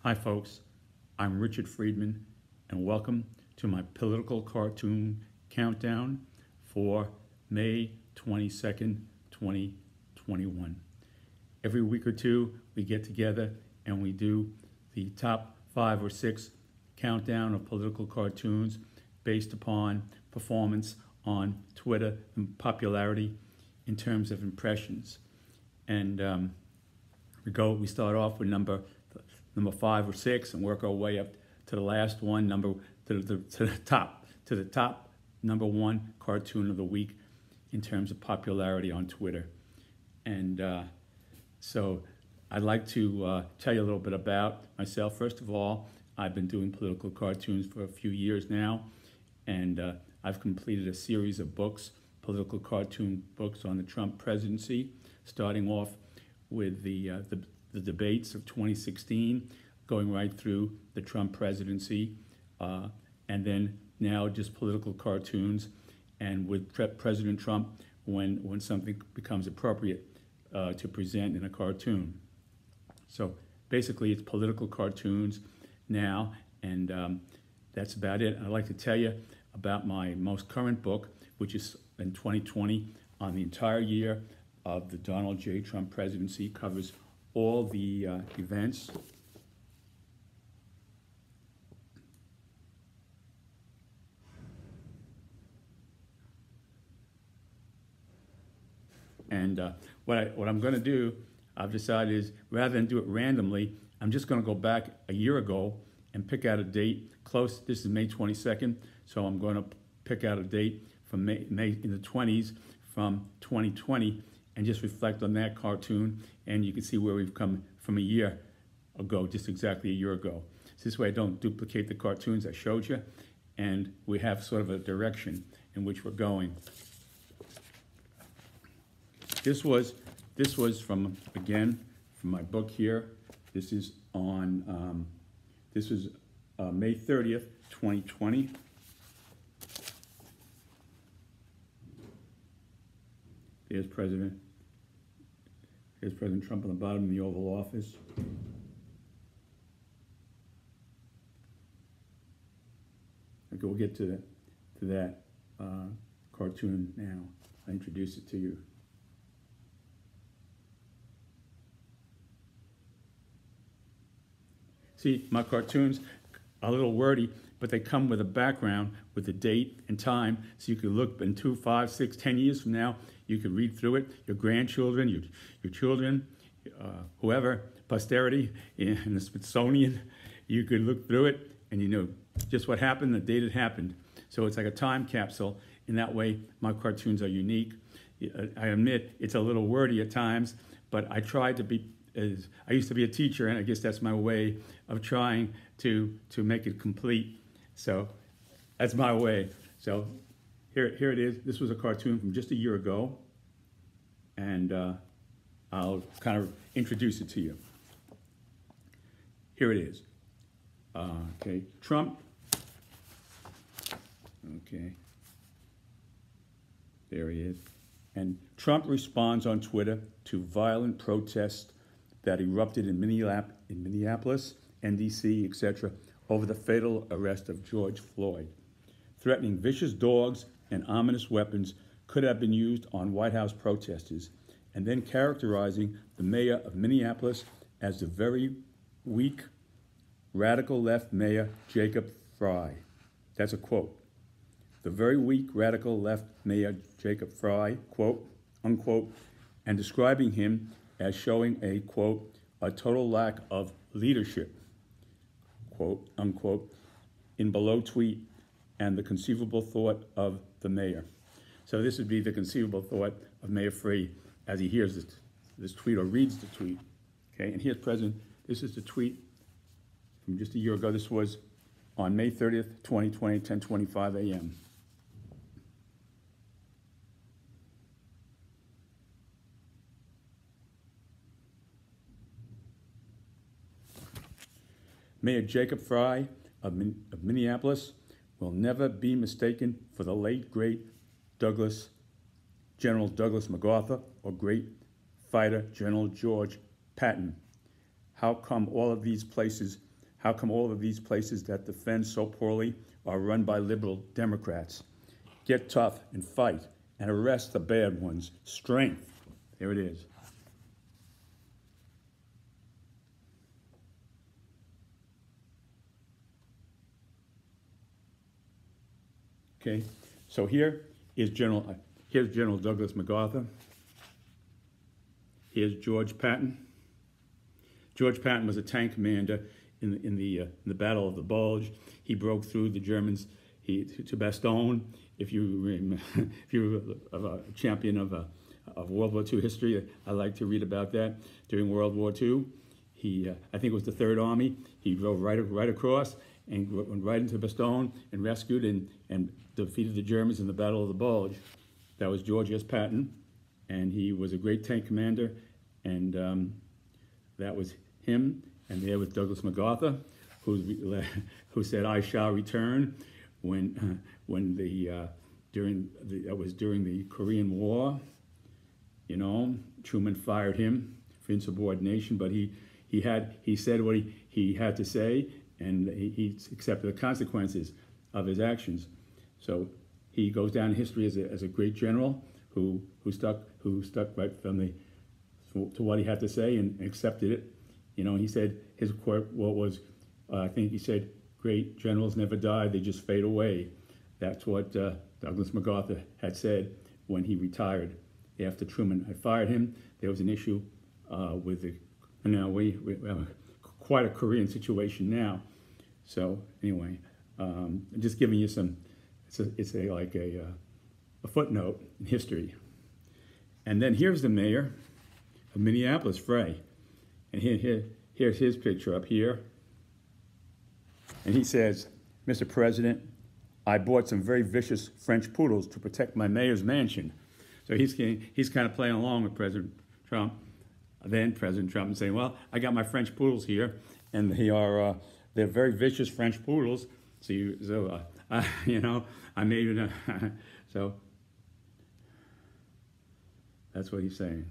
Hi folks, I'm Richard Friedman and welcome to my political cartoon countdown for May 22nd, 2021. Every week or two we get together and we do the top 5 or 6 countdown of political cartoons based upon performance on Twitter and popularity in terms of impressions. And we start off with number 5 or 6 and work our way up to the last one, to the top number 1 cartoon of the week in terms of popularity on Twitter. And so I'd like to tell you a little bit about myself. First of all, I've been doing political cartoons for a few years now, and I've completed a series of books, political cartoon books on the Trump presidency, starting off with the debates of 2016, going right through the Trump presidency, and then now just political cartoons, and with President Trump when something becomes appropriate to present in a cartoon. So basically it's political cartoons now, and that's about it. And I'd like to tell you about my most current book, which is in 2020 on the entire year of the Donald J. Trump presidency. Covers all the events. And what I'm going to do, I've decided, is rather than do it randomly, I'm just going to go back a year ago and pick out a date close. This is May 22nd, so I'm going to pick out a date from May in the 20s from 2020 and just reflect on that cartoon, and you can see where we've come from a year ago, just exactly a year ago. So this way I don't duplicate the cartoons I showed you, and we have sort of a direction in which we're going. This was from my book here. This is on May 30th, 2020. Here's President Trump on the bottom in the Oval Office. Okay, we'll get to that cartoon now. I'll introduce it to you. See, my cartoons are a little wordy, but they come with a background with the date and time, so you can look in 2, 5, 6, 10 years from now, you can read through it. Your grandchildren, your children, whoever, posterity in the Smithsonian, you could look through it and you know just what happened, the date it happened. So it's like a time capsule. In that way, my cartoons are unique. I admit it's a little wordy at times, but I try to be, I used to be a teacher, and I guess that's my way of trying to make it complete. So that's my way. So here it is. This was a cartoon from just a year ago, and I'll kind of introduce it to you. Here it is. Okay, Trump. Okay, there he is. And Trump responds on Twitter to violent protests that erupted in Minneapolis, NDC, etc., over the fatal arrest of George Floyd. Threatening vicious dogs and ominous weapons could have been used on White House protesters, and then characterizing the mayor of Minneapolis as the very weak, radical left mayor, Jacob Frey. That's a quote. The very weak, radical left mayor, Jacob Frey, quote, unquote, and describing him as showing a, quote, a total lack of leadership, quote, unquote, in below tweet, and the conceivable thought of the mayor. So this would be the conceivable thought of Mayor Frey as he hears this tweet or reads the tweet. Okay, and here's President. This is the tweet from just a year ago. This was on May 30th, 2020, 10:25 a.m. Mayor Jacob Frey of Minneapolis will never be mistaken for the late, great General Douglas MacArthur, or great fighter General George Patton. How come all of these places How come all of these places that defend so poorly are run by liberal Democrats? Get tough and fight and arrest the bad ones. Strength. There it is. Okay, so here's General Douglas MacArthur. Here's George Patton. George Patton was a tank commander in the Battle of the Bulge. He broke through the Germans to Bastogne. If you're a champion of World War II history, I like to read about that. During World War II, I think it was the Third Army. He drove right across and went right into Bastogne and rescued and defeated the Germans in the Battle of the Bulge. That was George S. Patton, and he was a great tank commander, and that was him. And there was Douglas MacArthur, who said, "I shall return," during the Korean War. You know, Truman fired him for insubordination, but he said what he had to say, and he accepted the consequences of his actions. So he goes down in history as a great general who stuck right to what he had to say and accepted it. You know, he said his quote was, I think he said, "Great generals never die; they just fade away." That's what Douglas MacArthur had said when he retired after Truman had fired him. There was an issue with the. Now we have quite a Korean situation now. So anyway, I'm just giving you some. It's like a footnote in history. And then here's the mayor of Minneapolis, Frey. And here's his picture up here. And he says, "Mr. President, I bought some very vicious French poodles to protect my mayor's mansion." So he's kind of playing along with President Trump, then President Trump, and saying, "Well, I got my French poodles here, and they're very vicious French poodles. So I made it." So that's what he's saying.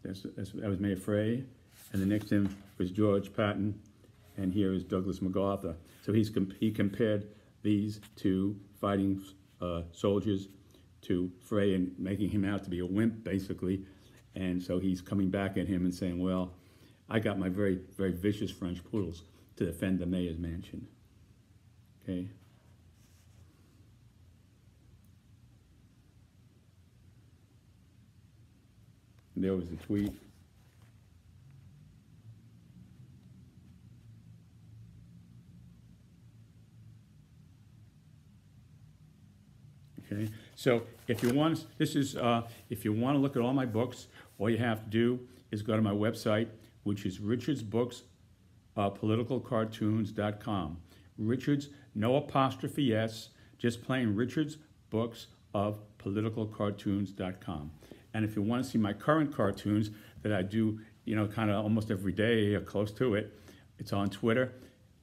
That was Mayor Frey, and the next to him was George Patton, and here is Douglas MacArthur. So he compared these two fighting soldiers to Frey and making him out to be a wimp, basically. And so he's coming back at him and saying, "Well, I got my very, very vicious French poodles to defend the mayor's mansion." Okay. And there was the tweet. Okay. So if you want, if you want to look at all my books, all you have to do is go to my website, which is richardsbooks.politicalcartoons.com. Richards, no apostrophe S, just plain Richards Books of politicalcartoons.com. And if you want to see my current cartoons that I do, kind of almost every day or close to it, it's on Twitter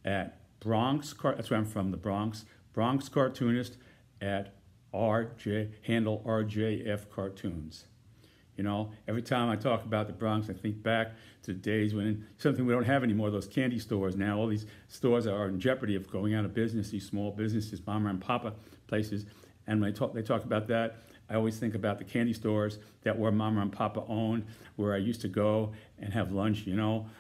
at that's where I'm from, the Bronx Cartoonist at handle RJF Cartoons. Every time I talk about the Bronx, I think back to the days when something we don't have anymore, those candy stores. Now all these stores are in jeopardy of going out of business, these small businesses, Mama and Papa places. And when they talk about that, I always think about the candy stores that were Mama and Papa owned, where I used to go and have lunch, and all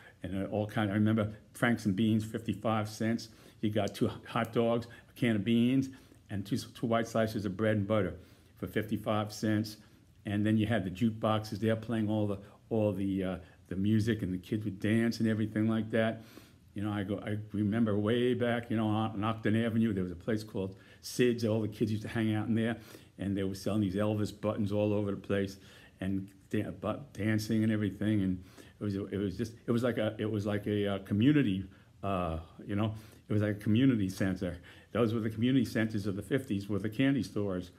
kind. I remember Franks and beans, 55 cents. You got 2 hot dogs, a can of beans, and two white slices of bread and butter for 55 cents. And then you had the jukeboxes there playing all the music, and the kids would dance and everything like that. I remember way back, on Octon Avenue, there was a place called Sid's. All the kids used to hang out in there, and they were selling these Elvis buttons all over the place, and dancing and everything. And it was like a community, it was like a community center. Those were the community centers of the 50s, were the candy stores,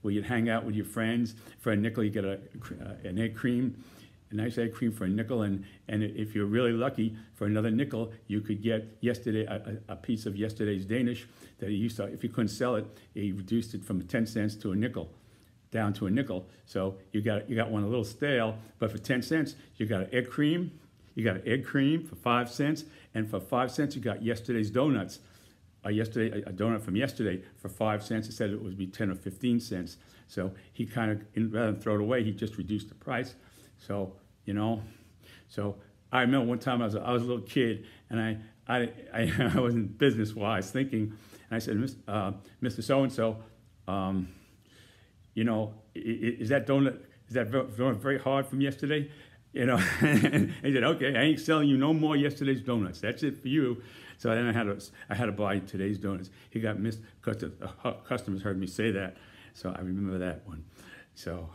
where you'd hang out with your friends. For a nickel, you get an egg cream, a nice egg cream for a nickel, and if you're really lucky, for another nickel, you could get a piece of yesterday's Danish that he used to, if you couldn't sell it, he reduced it from 10 cents to a nickel. down to a nickel. So you got one a little stale, but for 10 cents, you got an egg cream. You got an egg cream for 5 cents, and for 5 cents, you got yesterday's donuts. A donut from yesterday for 5 cents. It said it would be 10 or 15 cents. So he kind of, rather than throw it away, he just reduced the price. So, you know, so I remember one time I was a little kid, and I wasn't business-wise thinking, and I said, Mr. So-and-so, you know, is that donut very hard from yesterday? You know, and he said, okay, I ain't selling you no more yesterday's donuts. That's it for you. So then I had to buy today's donuts. He got missed because the customers heard me say that. So I remember that one. So,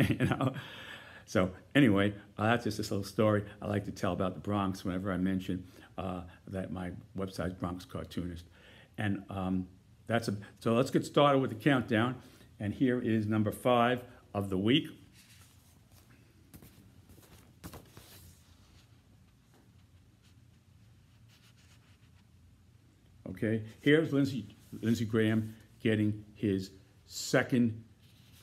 you know. So anyway, that's just this little story I like to tell about the Bronx whenever I mention that my website's Bronx Cartoonist. And so let's get started with the countdown. And here is number 5 of the week. Okay, here's Lindsey Graham getting his second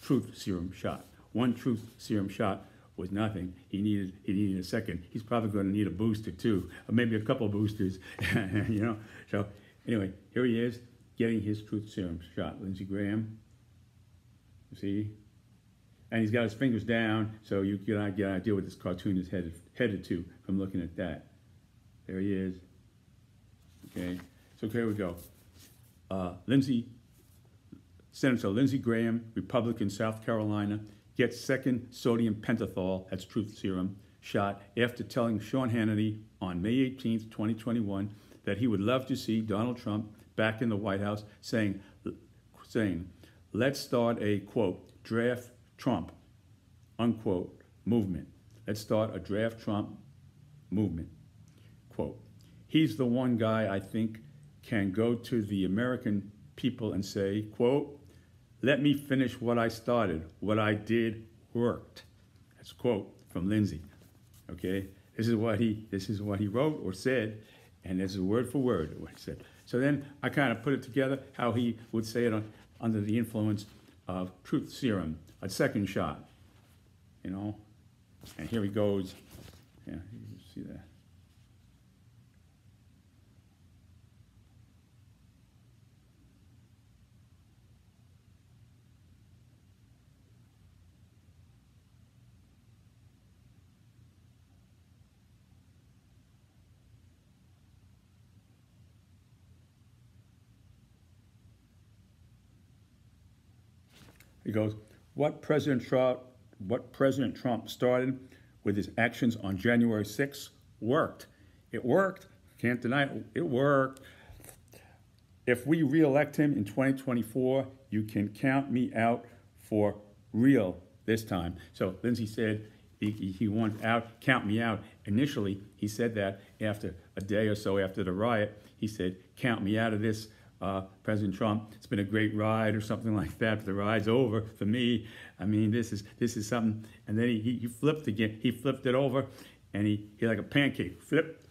truth serum shot. One truth serum shot was nothing. He needed a second. He's probably going to need a booster too, or maybe a couple of boosters, you know. So anyway, here he is getting his truth serum shot. Lindsey Graham, you see, and he's got his fingers down, so you get an idea what this cartoon is headed to from looking at that. There he is. Okay. So here we go. Senator Lindsey Graham, Republican, South Carolina, gets second sodium pentothal, that's truth serum, shot after telling Sean Hannity on May 18th, 2021, that he would love to see Donald Trump back in the White House, saying, let's start a, quote, draft Trump, unquote, movement. Let's start a draft Trump movement, quote. He's the one guy I think can go to the American people and say, quote, let me finish what I started. What I did worked. That's a quote from Lindsey. Okay, this is what he wrote or said, and this is word for word what he said. So then I kind of put it together how he would say it under the influence of truth serum, a second shot, you know. And here he goes. Yeah, you can see that. He goes, what President Trump started with his actions on January 6th worked. It worked. Can't deny it. It worked. If we reelect him in 2024, you can count me out for real this time. So Lindsey said he wanted out, count me out. Initially, he said that after a day or so after the riot, he said, count me out of this. President Trump, it's been a great ride or something like that, but the ride's over for me. I mean, this is something. And then he flipped again. He flipped it over, and he like a pancake, flipped,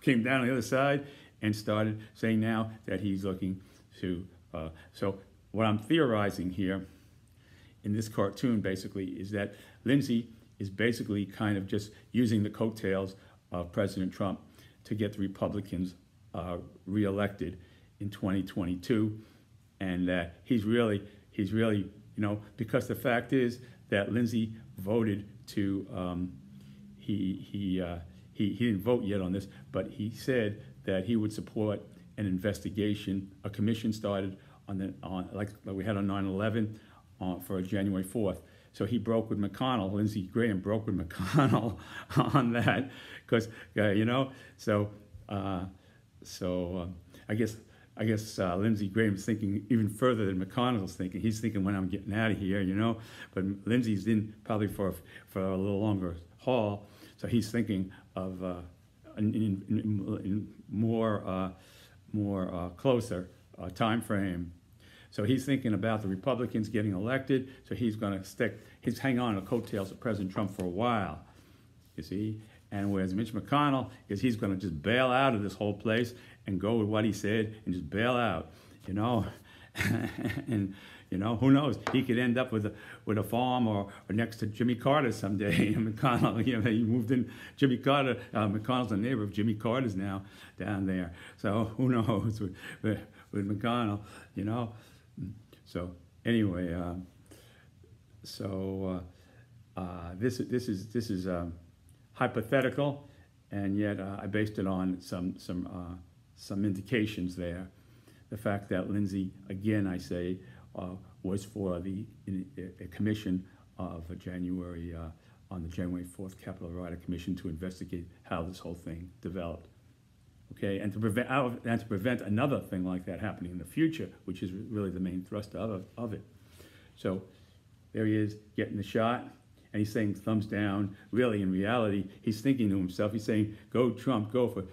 came down on the other side, and started saying now that he's looking to. So what I'm theorizing here in this cartoon basically is that Lindsey is basically kind of just using the coattails of President Trump to get the Republicans reelected in 2022, and that he's really, you know, because the fact is that Lindsey voted to, he didn't vote yet on this, but he said that he would support an investigation, a commission started like we had on 9/11 for January 4th. So he broke with McConnell. Lindsey Graham broke with McConnell on that, because you know. So I guess Lindsey Graham's thinking even further than McConnell's thinking. He's thinking when I'm getting out of here, you know. But Lindsey's in probably for a little longer haul, so he's thinking of in more closer time frame. So he's thinking about the Republicans getting elected. So he's going to hang on to the coattails of President Trump for a while, you see. And whereas Mitch McConnell he's going to just bail out of this whole place and go with what he said and just bail out, you know. And You know, who knows? He could end up with a farm or next to Jimmy Carter someday. McConnell, you know, he moved in. Jimmy Carter, McConnell's a neighbor of Jimmy Carter's now down there. So who knows with McConnell, you know? So anyway, this is hypothetical, and yet I based it on some indications there. The fact that Lindsay, again, I say, was for a commission of January on the January 4th Capitol Riot Commission to investigate how this whole thing developed. Okay, and to prevent another thing like that happening in the future, which is really the main thrust of it. So there he is getting the shot, and he's saying thumbs down. Really, in reality, he's thinking to himself, he's saying, go Trump, go for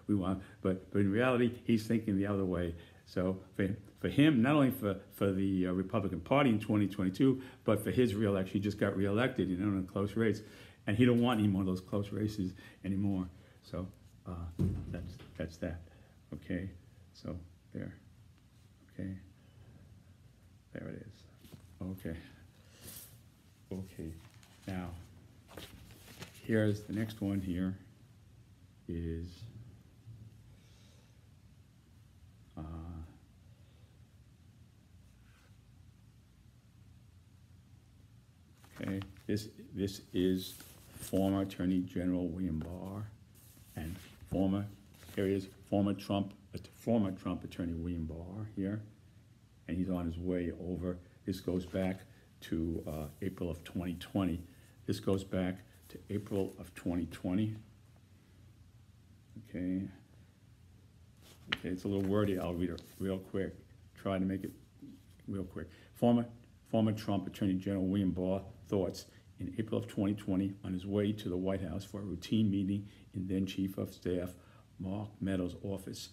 we want, but in reality, he's thinking the other way. So for him, not only for the Republican Party in 2022, but for his reelection, he just got reelected, you know, in a close race, and he don't want any more of those close races anymore. So that's that. Okay, so there. Okay, there it is. Okay. Okay. Now, here's the next one. Here is. Okay, this is former Attorney General William Barr, and former Trump Attorney William Barr here, and he's on his way over. This goes back to April of 2020. This goes back to April of 2020. Okay. Okay, it's a little wordy. I'll read it real quick. Try to make it real quick. Former Trump Attorney General William Barr thoughts in April of 2020 on his way to the White House for a routine meeting in then Chief of Staff Mark Meadows' office.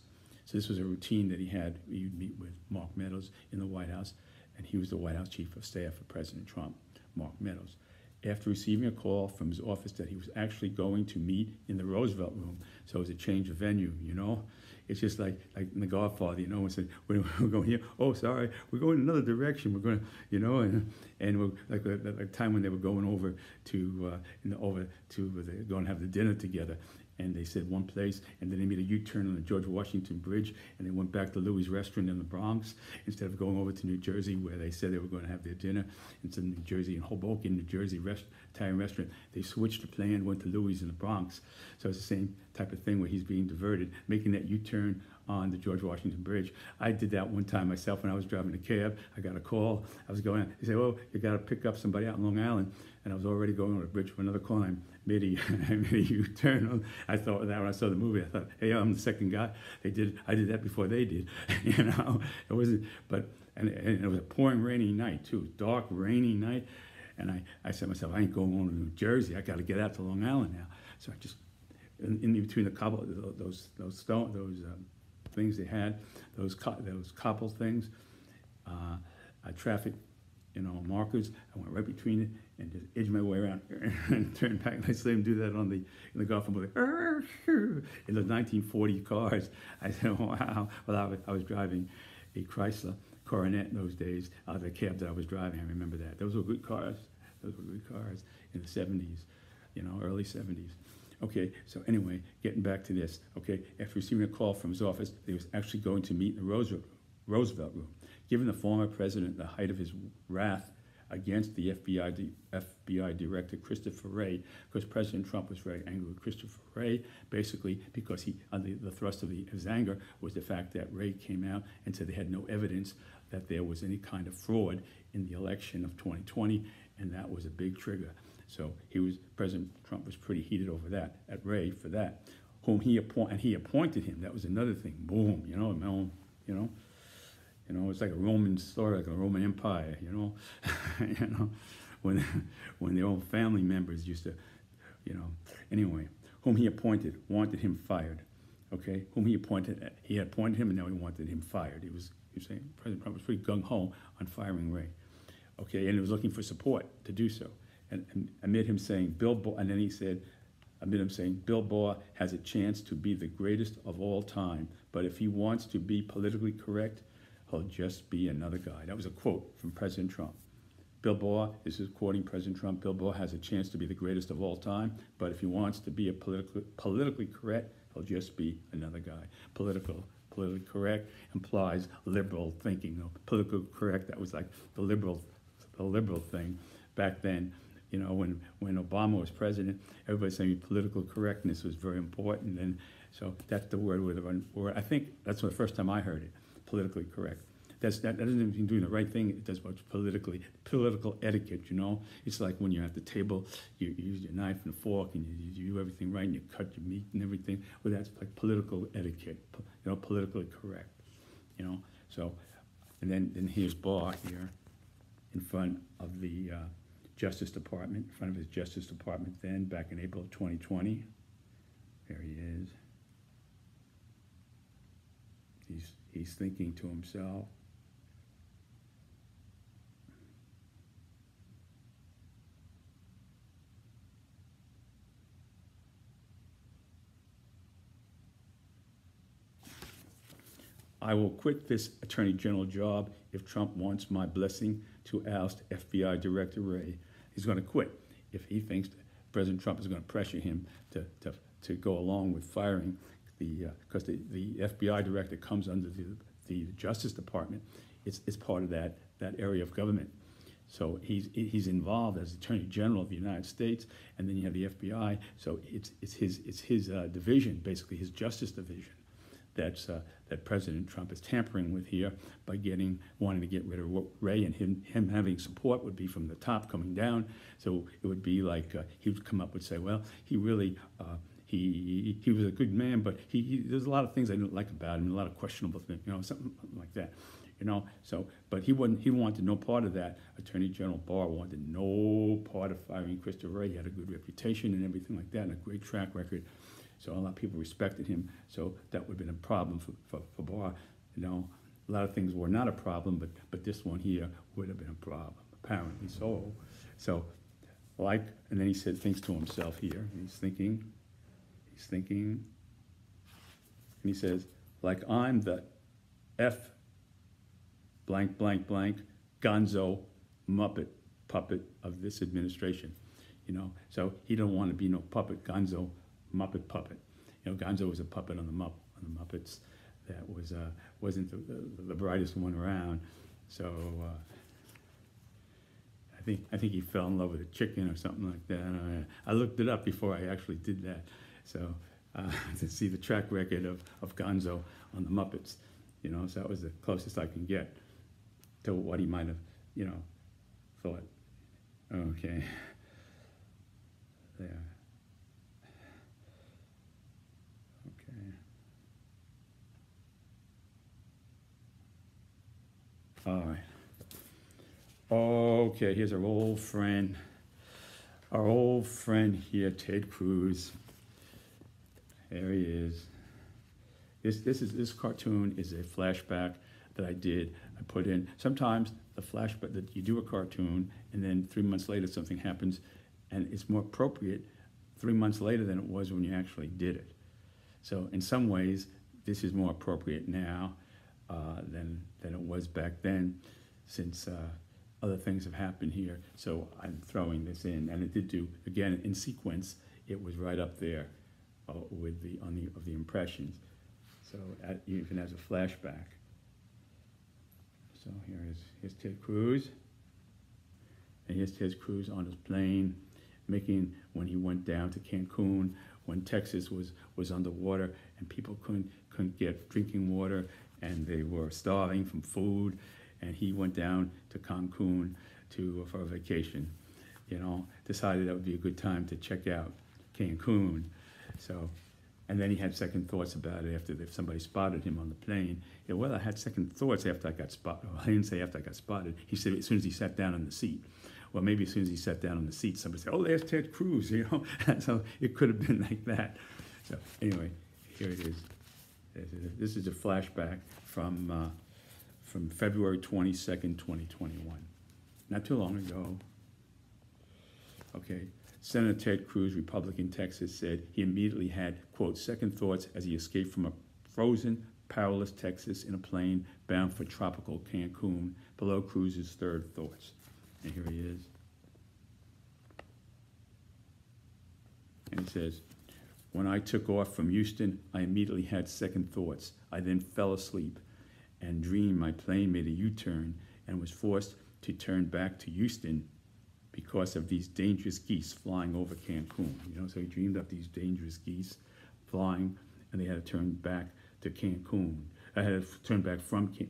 So this was a routine that he had. He would meet with Mark Meadows in the White House, and he was the White House Chief of Staff for President Trump, Mark Meadows. After receiving a call from his office that he was actually going to meet in the Roosevelt Room, so it was a change of venue, you know? It's just like in The Godfather, you know, and said, we're going here, oh, sorry, we're going another direction, we're going to, you know, and we're, like the time when they were going over to, they're going to have the dinner together, and they said one place, and then they made a U-turn on the George Washington Bridge, and they went back to Louis' restaurant in the Bronx, instead of going over to New Jersey, where they said they were going to have their dinner, instead of New Jersey, in Hoboken, New Jersey, Italian restaurant, they switched the plan, went to Louis in the Bronx. So it's the same type of thing where he's being diverted, making that U-turn on the George Washington Bridge. I did that one time myself when I was driving a cab. I got a call, I was going, they said, oh, you got to pick up somebody out in Long Island, and I was already going on the bridge for another climb. Made a U-turn. I thought that when I saw the movie, I thought, hey, I'm the second guy. I did that before they did. You know, it wasn't. But and it was a pouring, rainy night too, dark, rainy night. And I said to myself, I ain't going on to New Jersey. I got to get out to Long Island now. So I just in between the cobble, those things they had, those cobble things, traffic, you know, markers. I went right between it and just edged my way around and turned back. I saw him do that in the golf movie. In those 1940 cars. I said, wow. Well, I was driving a Chrysler Coronet in those days. The cab that I was driving, I remember that. Those were good cars. Those were good cars in the 70s, you know, early 70s. Okay, so anyway, getting back to this. Okay, after receiving a call from his office, that he was actually going to meet in the Roosevelt Room. Given the former president the height of his wrath against the FBI Director Christopher Wray, because President Trump was very angry with Christopher Wray, basically because the thrust of his anger was the fact that Wray came out and said they had no evidence that there was any kind of fraud in the election of 2020, and that was a big trigger. So President Trump was pretty heated over that, at Wray for that, and he appointed him. That was another thing. Boom, you know. You know, it's like a Roman story, like a Roman Empire, you know. You know, when their own family members used to, you know. Anyway, whom he appointed wanted him fired. Okay, he had appointed him, and now he wanted him fired. He was saying President Trump was pretty gung-ho on firing Wray. Okay, and he was looking for support to do so. And amid him saying, and then he said, amid him saying, Bill Barr has a chance to be the greatest of all time, but if he wants to be politically correct, he'll just be another guy. That was a quote from President Trump. Bill Barr, this is quoting President Trump, Bill Barr has a chance to be the greatest of all time, but if he wants to be a politically correct, he'll just be another guy. Politically correct implies liberal thinking. Politically correct, that was like the liberal thing back then. You know, when Obama was president, everybody saying political correctness was very important, and so that's the word. I think that's the first time I heard it, politically correct. That doesn't mean doing the right thing. It does what's political etiquette. You know, it's like when you're at the table, you use your knife and a fork, and you do everything right, and you cut your meat and everything. Well, that's like political etiquette. You know, politically correct. You know, so and then here's Barr here, in front of the Justice Department, in front of his Justice Department then, back in April of 2020. There he is. He's thinking to himself. I will quit this Attorney General job if Trump wants my blessing to oust FBI Director Wray. He's going to quit if he thinks President Trump is going to pressure him to go along with firing because the FBI Director comes under the Justice Department. It's part of that area of government. So he's involved as Attorney General of the United States, and then you have the FBI. So it's his division, basically his Justice Division, that President Trump is tampering with here by wanting to get rid of Wray, and him having support would be from the top coming down. So it would be like he would come up and say, well, he really he was a good man, but there's a lot of things I didn't like about him, a lot of questionable things, you know, something like that, you know. So, but he wanted no part of that. Attorney General Barr wanted no part of firing Christopher Wray. He had a good reputation and everything like that, and a great track record. So a lot of people respected him. So that would have been a problem for Barr. You know, a lot of things were not a problem, but this one here would have been a problem, apparently so. So, and then he thinks to himself here. He's thinking, and he says, like I'm the F blank blank blank gonzo muppet puppet of this administration. You know, so he don't want to be no puppet gonzo. Muppet puppet. You know, Gonzo was a puppet on the Muppets that wasn't the brightest one around. So I think he fell in love with a chicken or something like that. I looked it up before I actually did that. So to see the track record of Gonzo on the Muppets, you know, so that was the closest I can get to what he might have, you know, thought. Okay. There. All right. Okay, here's our old friend here, Ted Cruz. There he is. This cartoon is a flashback that I did. I put in sometimes the flashback that you do a cartoon and then 3 months later something happens, and it's more appropriate 3 months later than it was when you actually did it. So in some ways, this is more appropriate now than it was back then, since other things have happened here. So I'm throwing this in, and it did do, again, in sequence. It was right up there with the impressions. So even as a flashback. So here's Ted Cruz, and here's Ted Cruz on his plane, when he went down to Cancun, when Texas was underwater and people couldn't get drinking water, and they were starving from food, and he went down to Cancun for a vacation. You know, decided that would be a good time to check out Cancun. So, and then he had second thoughts about it after somebody spotted him on the plane. Yeah, well, I had second thoughts after I got spotted. Well, I didn't say after I got spotted. He said as soon as he sat down in the seat. Well, maybe as soon as he sat down in the seat, somebody said, "Oh, there's Ted Cruz," you know. So it could have been like that. So anyway, here it is. This is a flashback from February 22nd, 2021. Not too long ago. Okay, Senator Ted Cruz, Republican, Texas, said he immediately had, quote, second thoughts as he escaped from a frozen powerless Texas in a plane bound for tropical Cancun. Below Cruz's third thoughts. And here he is. And he says, when I took off from Houston, I immediately had second thoughts. I then fell asleep and dreamed my plane made a U-turn and was forced to turn back to Houston because of these dangerous geese flying over Cancun. You know, so he dreamed up these dangerous geese flying, and they had to turn back to Cancun. I had to turn back from the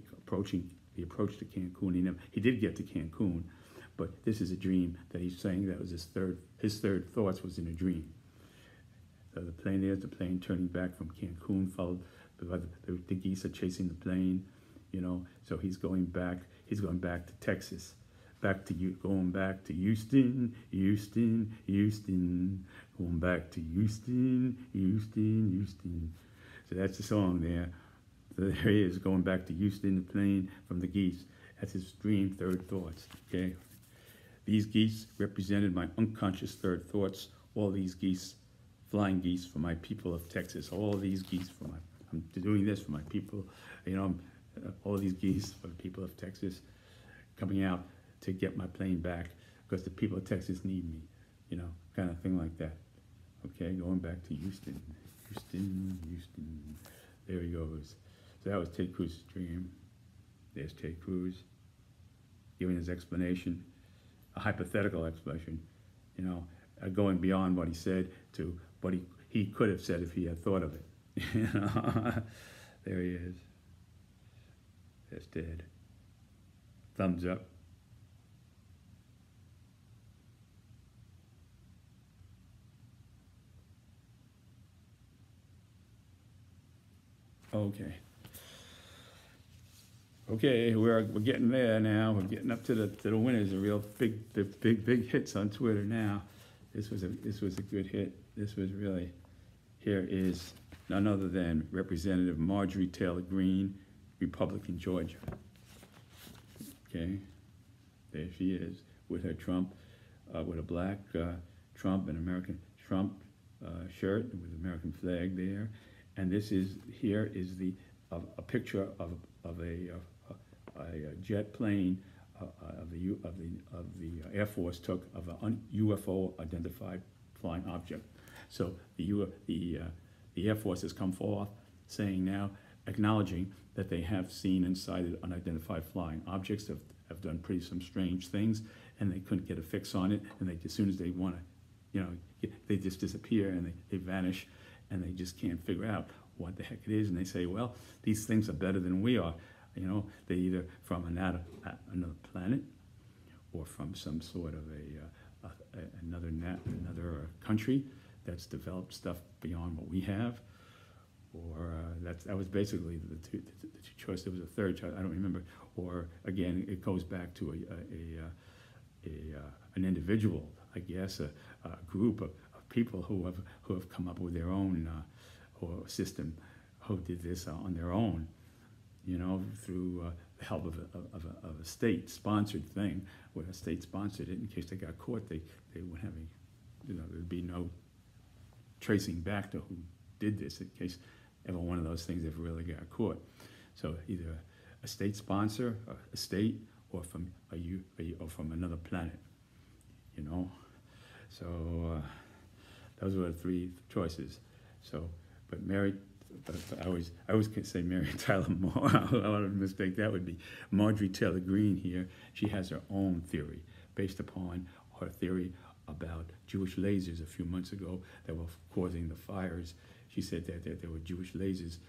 approach to Cancun. He did get to Cancun, but this is a dream that he's saying that was his third thoughts was in a dream. So the plane turning back from Cancun, followed by the geese are chasing the plane, you know, so he's going back to Texas, going back to Houston, going back to Houston. So that's the song there. So there he is, going back to Houston, the plane from the geese. That's his dream, third thoughts, okay? These geese represented my unconscious third thoughts. All these geese, flying geese for my people of Texas. All these geese for I'm doing this for my people, you know, all these geese for the people of Texas, coming out to get my plane back because the people of Texas need me, you know, kind of thing like that. Okay, going back to Houston. There he goes. So that was Ted Cruz's dream. There's Ted Cruz giving his explanation, a hypothetical explanation, you know, going beyond what he said to what he could have said if he had thought of it. You know? There he is. There's Ted. Thumbs up. Okay, we're getting there now. We're getting up to the winners, the real big hits on Twitter now. This was a good hit. This was really, here is none other than Representative Marjorie Taylor Greene, Republican Georgia. Okay, there she is with her Trump, with a black Trump, an American Trump shirt with the American flag there, and this is a picture of a jet plane of the Air Force took of a UFO identified flying object. So the Air Force has come forth saying now, acknowledging that they have seen and sighted unidentified flying objects, have done some strange things, and they couldn't get a fix on it, and as soon as they want to, you know, they just disappear and they vanish, and they just can't figure out what the heck it is, and they say, well, these things are better than we are. You know, they're either from another planet or from some sort of another country that's developed stuff beyond what we have, or that was basically the two choices. There was a third choice, I don't remember. Or again, it goes back to an individual, I guess, a group of people who have come up with their own or system, who did this on their own, you know, through the help of a state-sponsored thing. Where a state sponsored it, in case they got caught, they wouldn't have any, you know, there'd be no tracing back to who did this in case ever one of those things ever really got caught. So either a state sponsor, a state, or from or from another planet, you know. So those were the three choices. So, but I always can say Mary Tyler Moore. A lot of mistake that would be. Marjorie Taylor Greene here, she has her own theory based upon her theory about Jewish lasers a few months ago that were causing the fires. She said that there were Jewish lasers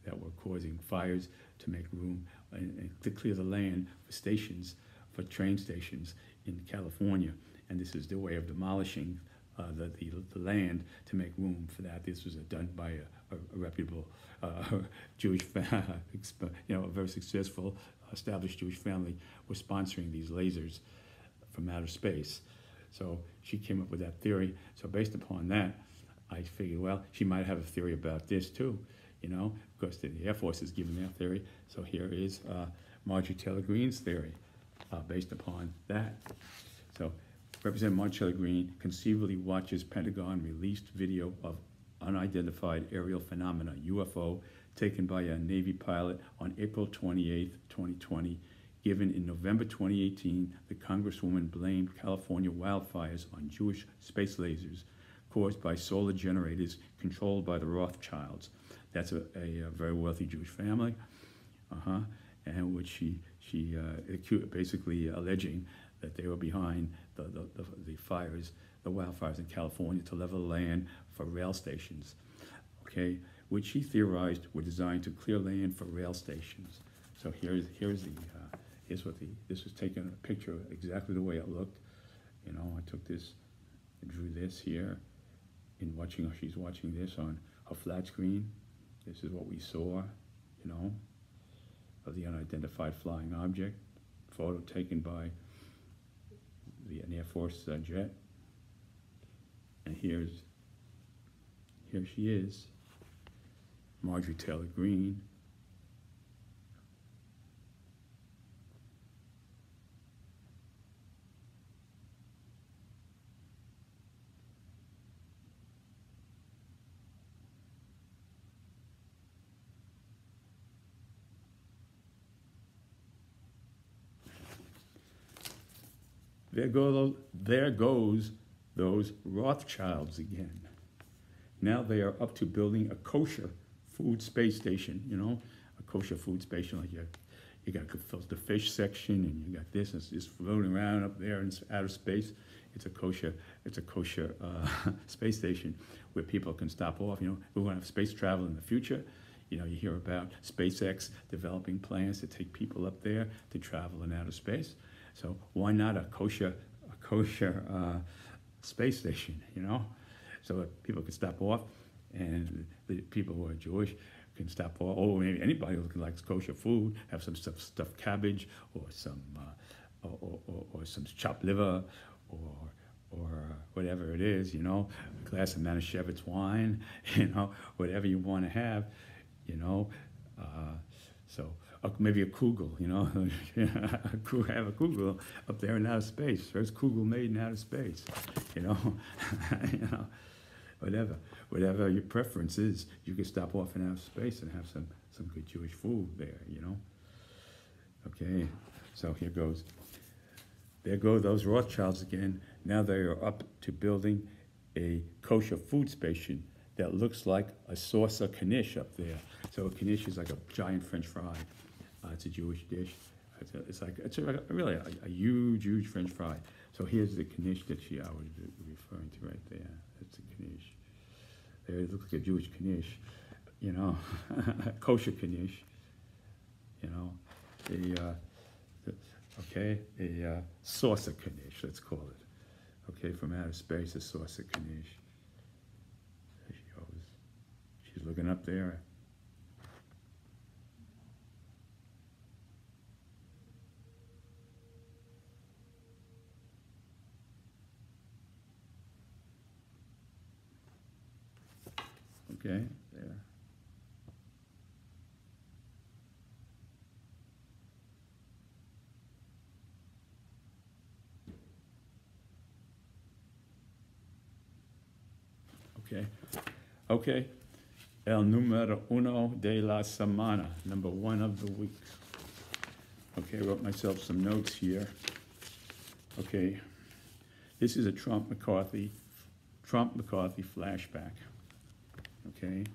that were causing fires to make room and to clear the land for stations, for train stations in California. And this is their way of demolishing the land to make room for that. This was done by a reputable Jewish, you know, a very successful, established Jewish family was sponsoring these lasers from outer space. So she came up with that theory. So based upon that, I figured, well, she might have a theory about this too, you know, because the Air Force is giving their theory. So here is Marjorie Taylor Greene's theory based upon that. So Representative Marjorie Taylor Greene conceivably watches Pentagon released video of unidentified aerial phenomena, UFO, taken by a Navy pilot on April 28, 2020. Given in November 2018, the Congresswoman blamed California wildfires on Jewish space lasers caused by solar generators controlled by the Rothschilds. That's a very wealthy Jewish family, and which she basically alleging that they were behind the fires, the wildfires in California to level land for rail stations, okay, which she theorized were designed to clear land for rail stations. So here's what this was taken a picture of exactly the way it looked. You know, I took this, I drew this here, she's watching this on her flat screen. This is what we saw, you know, of the unidentified flying object, photo taken by an Air Force jet. And here she is, Marjorie Taylor Greene. There goes those Rothschilds again. Now they are up to building a kosher food space station, you know, a kosher food station, like you got the fish section and you got this, and it's just floating around up there in outer space. It's a kosher space station where people can stop off. You know, we want to have space travel in the future. You know, you hear about SpaceX developing plans to take people up there to travel in outer space. So why not a kosher space station, you know? So that people can stop off, and the people who are Jewish can stop off, or maybe anybody who likes kosher food, have some stuffed cabbage, or some chopped liver, or whatever it is, you know, a glass of Manischewitz wine, you know, whatever you want to have, you know. So maybe a kugel, you know, have a kugel up there in outer space. First kugel made in outer space, you know, you know, whatever your preference is, you can stop off in outer space and have some good Jewish food there, you know. Okay, so here goes. There go those Rothschilds again. Now they are up to building a kosher food station that looks like a saucer knish up there. So a knish is like a giant French fry. It's a Jewish dish. It's really a huge French fry. So here's the knish that I was referring to right there. That's a knish. There it looks like a Jewish knish, you know, kosher knish, you know, a saucer knish, let's call it. Okay, from outer space, a saucer knish. There she goes. She's looking up there. Okay, there. Okay. El número uno de la semana, number one of the week. Okay, I wrote myself some notes here. Okay, this is a Trump-McCarthy flashback. Okay,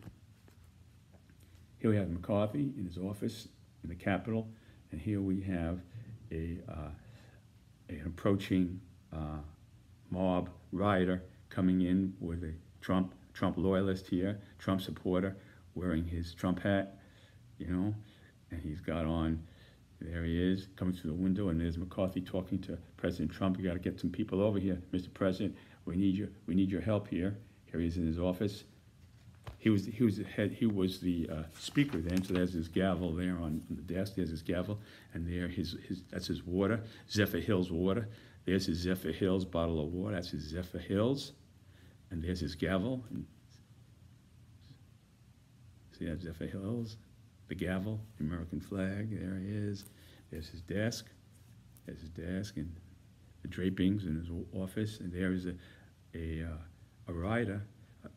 here we have McCarthy in his office in the Capitol, and here we have an approaching mob rioter coming in with a Trump loyalist here, Trump supporter, wearing his Trump hat, you know, and he's got on, there he is, coming through the window, and there's McCarthy talking to President Trump. You got to get some people over here, Mr. President. We need your help here. Here he is in his office. He was the speaker then, so there's his gavel there on the desk. There's his gavel, and there that's his water, Zephyr Hills water. There's his Zephyr Hills bottle of water. That's his Zephyr Hills, and there's his gavel. See that Zephyr Hills, the gavel, the American flag. There he is. There's his desk. There's his desk and the drapings in his office, and there is a rider,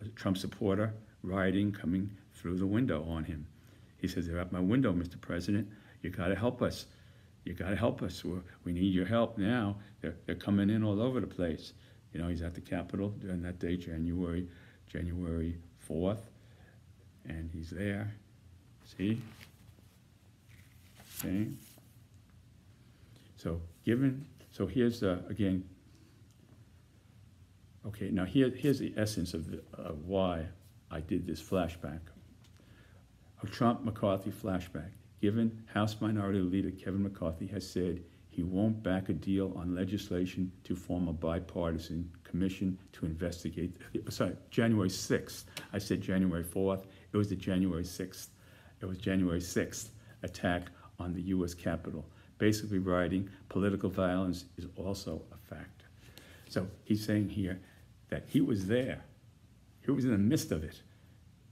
a Trump supporter rioting, coming through the window on him. He says, "They're at my window, Mr. President. You got to help us. You got to help us. We need your help now. They're coming in all over the place." You know, he's at the Capitol during that day, January 4th, and he's there. See? So here's again. Okay, now here's the essence of why I did this flashback. A Trump-McCarthy flashback. Given House Minority Leader Kevin McCarthy has said he won't back a deal on legislation to form a bipartisan commission to investigate. Sorry, January 6th. I said January 4th. It was the January 6th. It was January 6th attack on the U.S. Capitol. Basically writing, political violence is also a factor. So he's saying here that he was there. He was in the midst of it.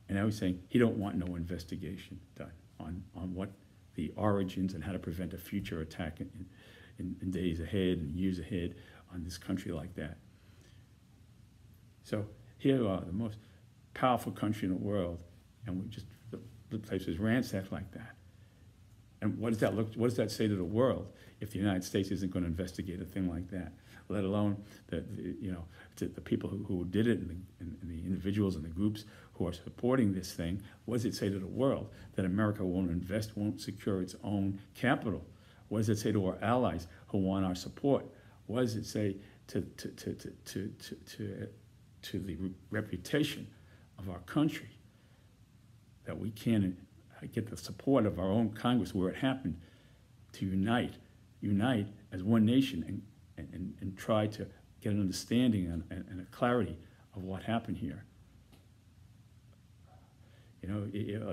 And now he's saying he don't want no investigation done on what the origins and how to prevent a future attack in days ahead and years ahead on this country like that. So here we are, the most powerful country in the world, and the place is ransacked like that. And what does that say to the world if the United States isn't going to investigate a thing like that? Let alone the people who did it and the individuals and the groups who are supporting this thing. What does it say to the world? That America won't invest, won't secure its own capital? What does it say to our allies who want our support? What does it say to the reputation of our country that we can't get the support of our own Congress where it happened to unite as one nation and try to get an understanding and a clarity of what happened here? You know,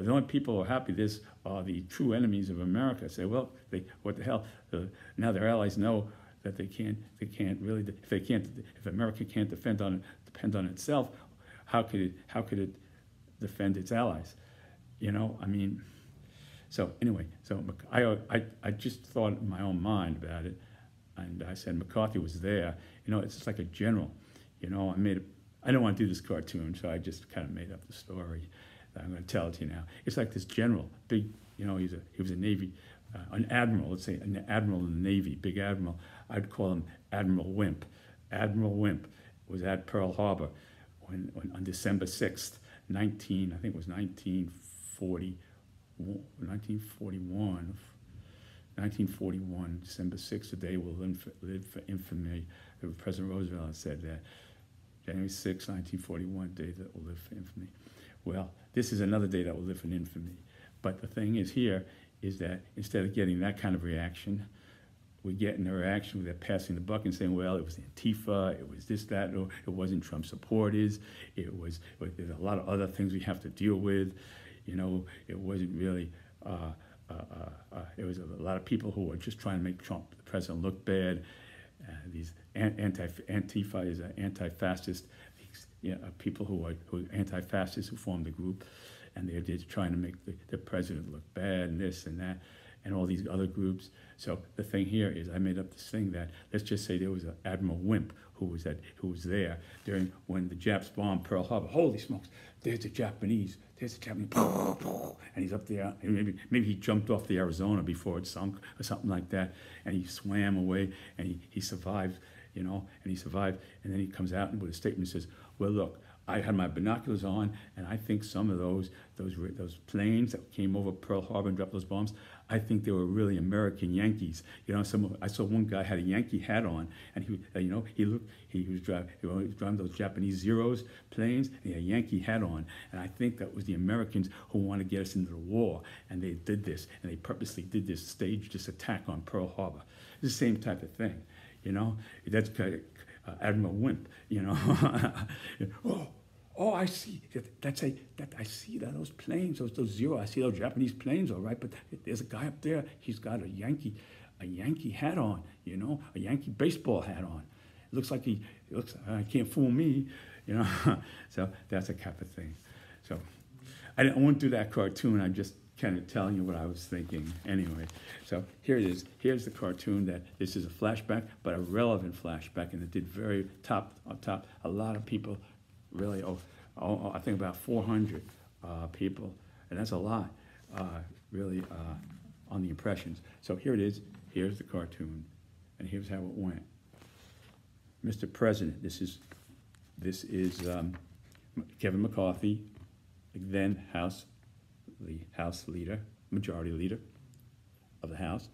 the only people who are happy this are the true enemies of America. Say, well, what the hell? Now their allies know that they can't really. If America can't depend on itself, how could it defend its allies? You know, I mean. So anyway, I just thought in my own mind about it, and I said McCarthy was there. You know, it's just like a general. You know, I don't want to do this cartoon, so I just kind of made up the story. I'm going to tell it to you now. It's like this general, big, you know, he was a Navy, an admiral, let's say an admiral in the Navy, big admiral. I'd call him Admiral Wimp. Admiral Wimp was at Pearl Harbor when on December 6th, 1941, December 6th, the day will live for infamy. President Roosevelt said that. January 6, 1941, day that will live for infamy. Well, this is another day that will live in infamy. But the thing is here is that instead of getting that kind of reaction, we get in a reaction where they're passing the buck and saying, well, it was Antifa, it was this, that, or it wasn't Trump supporters, there's a lot of other things we have to deal with. You know, it wasn't really, it was a lot of people who were just trying to make Trump, the president, look bad. These Antifa is an anti-fascist, people who are anti-fascists who formed the group, and they're just trying to make the president look bad and this and that, and all these other groups. So the thing here is I made up this thing that, let's just say there was an Admiral Wimp who was there during when the Japs bombed Pearl Harbor. Holy smokes, there's the Japanese, and he's up there, and maybe he jumped off the Arizona before it sunk or something like that, and he swam away, and he survived, you know, and he survived, and then he comes out with a statement and says, well, look, I had my binoculars on, and I think some of those planes that came over Pearl Harbor and dropped those bombs, I think they were really American Yankees. You know, I saw one guy had a Yankee hat on, and he was driving those Japanese Zeros planes, and he had a Yankee hat on, and I think that was the Americans who wanted to get us into the war, and they did this, and they purposely did this, staged this attack on Pearl Harbor. It's the same type of thing, you know. That's kind of Admiral Wimp, you know. Oh, I see. I see that those planes, those Zero. I see those Japanese planes, all right. But there's a guy up there. He's got a Yankee hat on, you know, a Yankee baseball hat on. It looks like I can't fool me, you know. So that's a kind of thing. So I won't do that cartoon. I'm just kind of telling you what I was thinking anyway. So here it is. Here's the cartoon that this is a flashback, but a relevant flashback, and it did very top. A lot of people really I think about 400 people, and that's a lot, really, on the impressions. So here it is. Here's the cartoon, and here's how it went. Mr. President, this is Kevin McCarthy, then the House leader, Majority Leader of the House.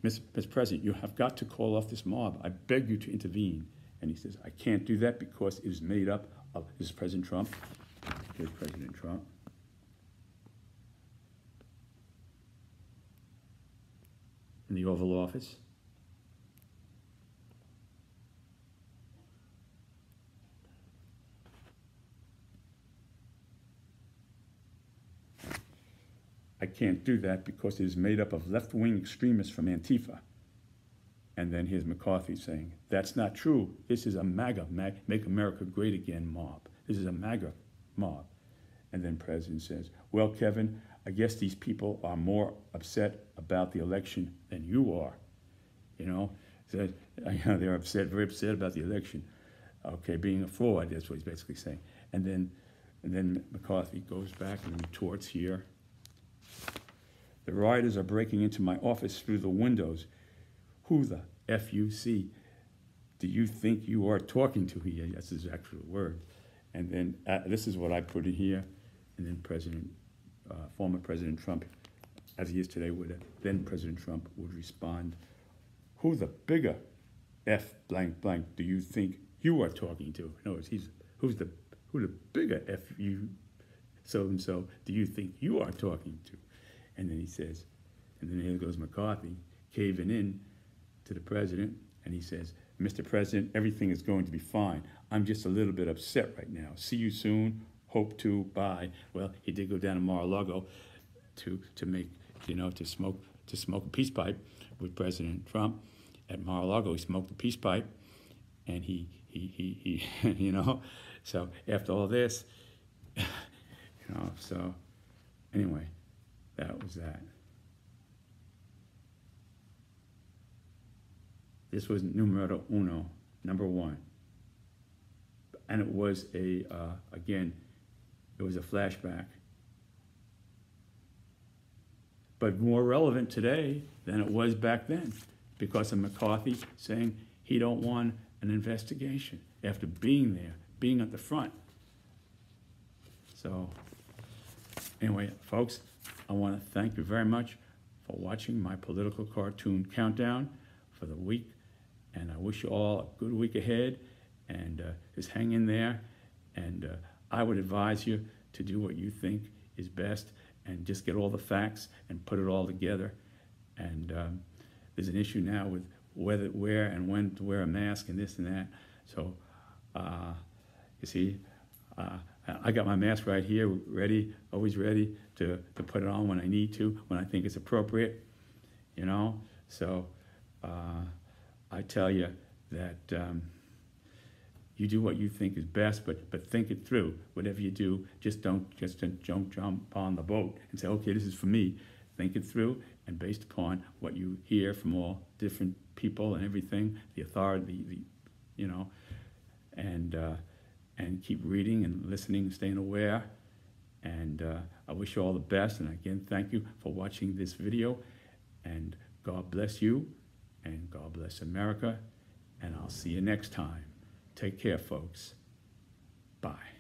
Mr. President, you have got to call off this mob. I beg you to intervene. And he says, I can't do that because it is made up of, this is President Trump. Here's President Trump. In the Oval Office. I can't do that because it is made up of left-wing extremists from Antifa. And then here's McCarthy saying, that's not true. This is a MAGA, Make America Great Again mob. This is a MAGA mob. And then President says, well, Kevin, I guess these people are more upset about the election than you are. You know, they're upset, very upset about the election. Okay, being a fraud, that's what he's basically saying. And then McCarthy goes back and retorts here. The rioters are breaking into my office through the windows. Who the F-U-C do you think you are talking to here? That's his actual word. And then this is what I put in here. And then former President Trump, as he is today, then President Trump would respond, who the bigger F blank blank do you think you are talking to? In other words, who the bigger F you so-and-so do you think you are talking to? And then he says, and then here goes McCarthy caving in to the president, and he says, Mr. President, everything is going to be fine. I'm just a little bit upset right now. See you soon. Hope to. Bye. Well, he did go down to Mar-a-Lago to make, to smoke a peace pipe with President Trump. At Mar-a-Lago, he smoked a peace pipe, and he so after all this, so anyway, that was that. This was numero uno, number one. And it was again, it was a flashback. But more relevant today than it was back then because of McCarthy saying he don't want an investigation after being there, being at the front. So anyway, folks, I want to thank you very much for watching my political cartoon countdown for the week. And I wish you all a good week ahead, and just hang in there. And I would advise you to do what you think is best and just get all the facts and put it all together. And there's an issue now with where and when to wear a mask and this and that. So, you see, I got my mask right here, ready, always ready to put it on when I need to, when I think it's appropriate, So, I tell you that you do what you think is best, but think it through. Whatever you do, just don't jump on the boat and say, okay, this is for me. Think it through, and based upon what you hear from all different people and everything, the authority, and keep reading and listening and staying aware. And I wish you all the best. And again, thank you for watching this video. And God bless you. And God bless America, and I'll see you next time. Take care, folks. Bye.